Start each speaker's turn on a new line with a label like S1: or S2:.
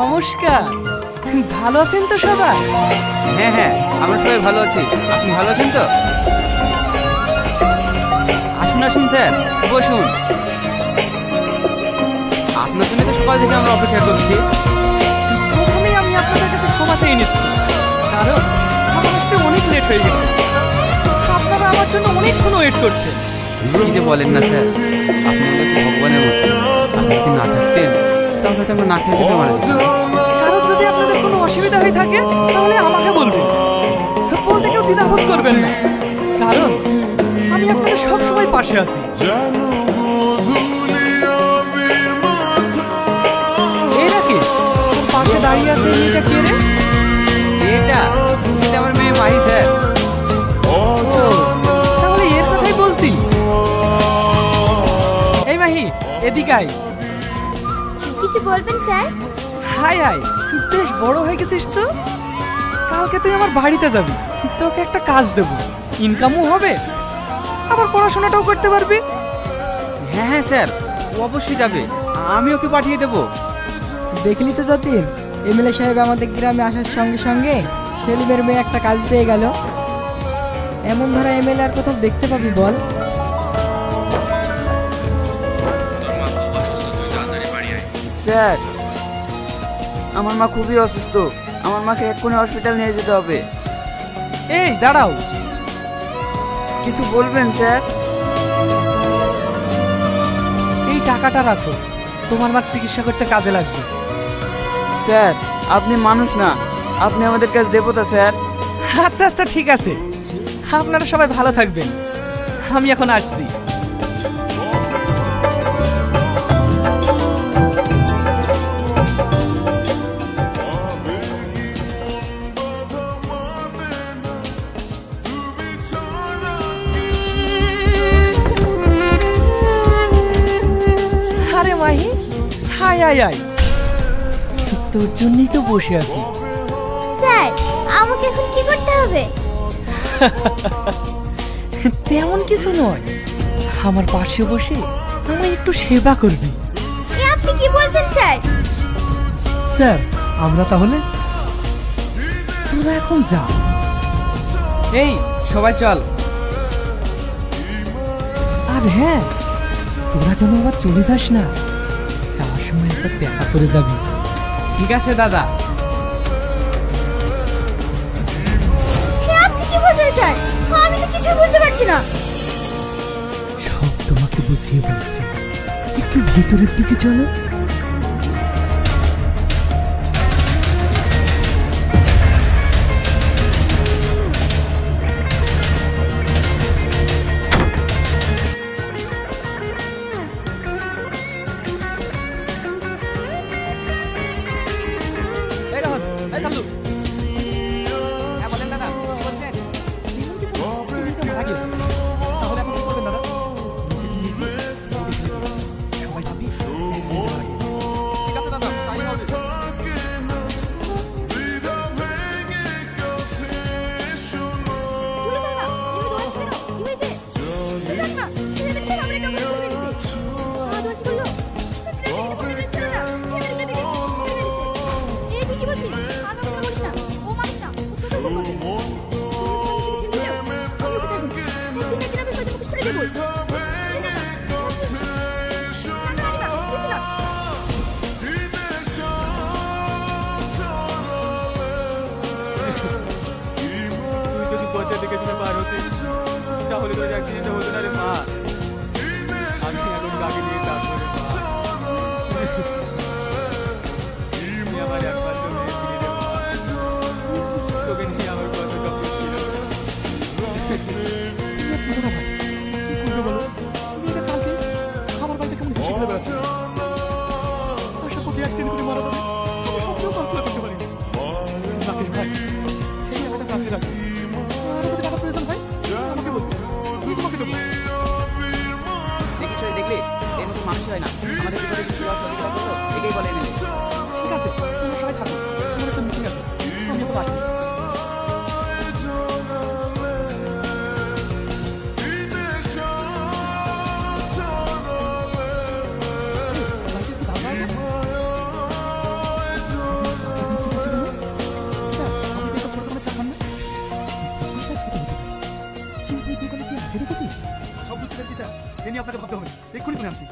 S1: নমস্কার। ভালো আছেন তো সবাই?
S2: হ্যাঁ হ্যাঁ, আমরা সবাই ভালো আছি। আপনি ভালো আছেন তো? আসুন আসুন স্যার, বসুন। আপনার জন্য তো সকাল থেকে আমরা অপেক্ষা করছি।
S1: প্রথমেই আমি আপনাদের কাছে ক্ষমা চেয়ে নিচ্ছি, কারণ আমার আসতে অনেক লেট হয়ে গেছে। আপনারা আমার জন্য অনেকক্ষণ ওয়েট করছেন।
S2: কি যে বলেন না স্যার, আপনার কাছে ভগবানের মতো। আপনি যদি না থাকতেন তাহলে হয়তো আমরা না খেতে পেয়ে মারা যেতাম।
S1: কারণ যদি আপনাদের কোনো অসুবিধা হয়ে থাকে তাহলে আমাকে বলবেন, বলতে কেউ দ্বিধাবোধ করবেন না, কারণ আমি আপনাদের সব সময় পাশে আছি। এই নাকি পাশে দাঁড়িয়ে আছে, এটা কে রে?
S2: এটা এটা আমার মেয়ে মাহি স্যার।
S1: ও, তাহলে এর কথাই বলছি। এই মাহি, এদিকে আয়।
S3: কিছু বলবেন স্যার?
S1: হাই হাই, বেশ বড় হয়ে গেছিস তো। কালকে তুই আমার বাড়িতে যাবি, তোকে একটা কাজ দেব, ইনকামও হবে, আবার পড়াশোনাটাও করতে পারবি।
S2: হ্যাঁ হ্যাঁ স্যার, ও অবশ্যই যাবে, আমি ওকে পাঠিয়ে দেবো।
S4: দেখলি তো যতীন, এমএলএ সাহেব আমাদের গ্রামে আসার সঙ্গে সঙ্গে সেলিমের মেয়ে একটা কাজ পেয়ে গেল। এমন ধরা এমএলএ আর কোথাও দেখতে পাবি বল?
S2: স্যার, আমার মা খুবই অসুস্থ, আমার মাকে এক্ষুনি হসপিটাল নিয়ে যেতে হবে।
S1: এই দাঁড়াও,
S2: কিছু বলবেন স্যার?
S1: এই টাকাটা রাখো, তোমার মার চিকিৎসা করতে কাজে লাগবে।
S2: স্যার, আপনি মানুষ না, আপনি আমাদের কাছে দেবতা স্যার।
S1: আচ্ছা আচ্ছা, ঠিক আছে, আপনারা সবাই ভালো থাকবেন, আমি এখন আসছি। আরে মাহি, হাই আয় আয়, তোর জন্যই তো বসে আছি।
S3: স্যার, আমাকে এখন কি করতে হবে?
S1: তেমন কিছু নয়, আমার পাশে বসে আমায় একটু সেবা করবি।
S3: এ আপনি কি বলছেন স্যার?
S1: স্যার, আমরা তাহলে তোরা এখন যা।
S2: এই সবাই চল।
S1: আর হ্যাঁ, তোরা যেন আবার চলে যাস না, যাওয়ার সময় একবার দেখা করে যাবি।
S2: ঠিক আছে দাদা।
S3: এ আপনি কি বলছেন স্যার? আমি তো কিছু বুঝতে পারছি না।
S1: সব তোমাকে বুঝিয়ে বলছি, একটু ভেতরের দিকে চলো।
S2: এই রহন, এই সাল্লু। হ্যাঁ বলেন দাদা, কি বলছেন?
S1: তেমন কিছু না, মেয়েটা মারা গেছে। তাহলে এখন কি করবেন দাদা? সবাই ভাবি মারা গেছে।
S2: ঠিক আছে দাদা, তাই হবে।
S3: দূরে যান না, এমনি দৌড়াচ্ছেন কেন? কি হয়েছে? দূরে যান না, এখানে দেখছেন আমরা একটা করে ফেলে দিয়েছি। দৌড় কি করলো? তুই ট্রেনে করে দিয়েছিস না? এখানে দিকে দিকে ফেলে দিয়েছে। এই তুই কি বলছিস? আর কথা বলিস না, ও মানুষ না, ও তোকে খুন করবে। তুই হচ্ছে আমাকে ছেড়ে দিলেও আমি ওকে ছাড়বো না। একদিন না একদিন আমি সত্যি মুখোশ করে দেবই। দূরে যান না। না, না, না, কিছু না।
S2: তুই যদি পথে দিকে তুমি পার হতিস তাহলে তোর অ্যাক্সিডেন্ট হতো না রে মা। আমি এখন গাড়ি নিয়ে যাবো রে মা। তুই আমার একমাত্র মেয়ে ছিলি রে মা। তোকে নিয়ে আমার কত স্বপ্ন ছিল।
S1: কি করবে বলো? মেয়েটা কালকে আমার বাড়িতে কেমন হেসে খেলে বেড়াচ্ছে। আশা করি অ্যাক্সিডেন্ট করে মারা যাবে, আমি স্বপ্নেও কল্পনা করতে পারিনি। রাকেশ ভাই, এই টাকাটা কাছে রাখো, আরো যদি টাকা প্রয়োজন হয় আমাকে বলবে, আমি তোমাকে দেবো। সে দেখেছি সব বুঝতে পেরেছি স্যার এ নিয়ে আপনাকে ভাবতে হবে না। এক্ষুনি করে আনছি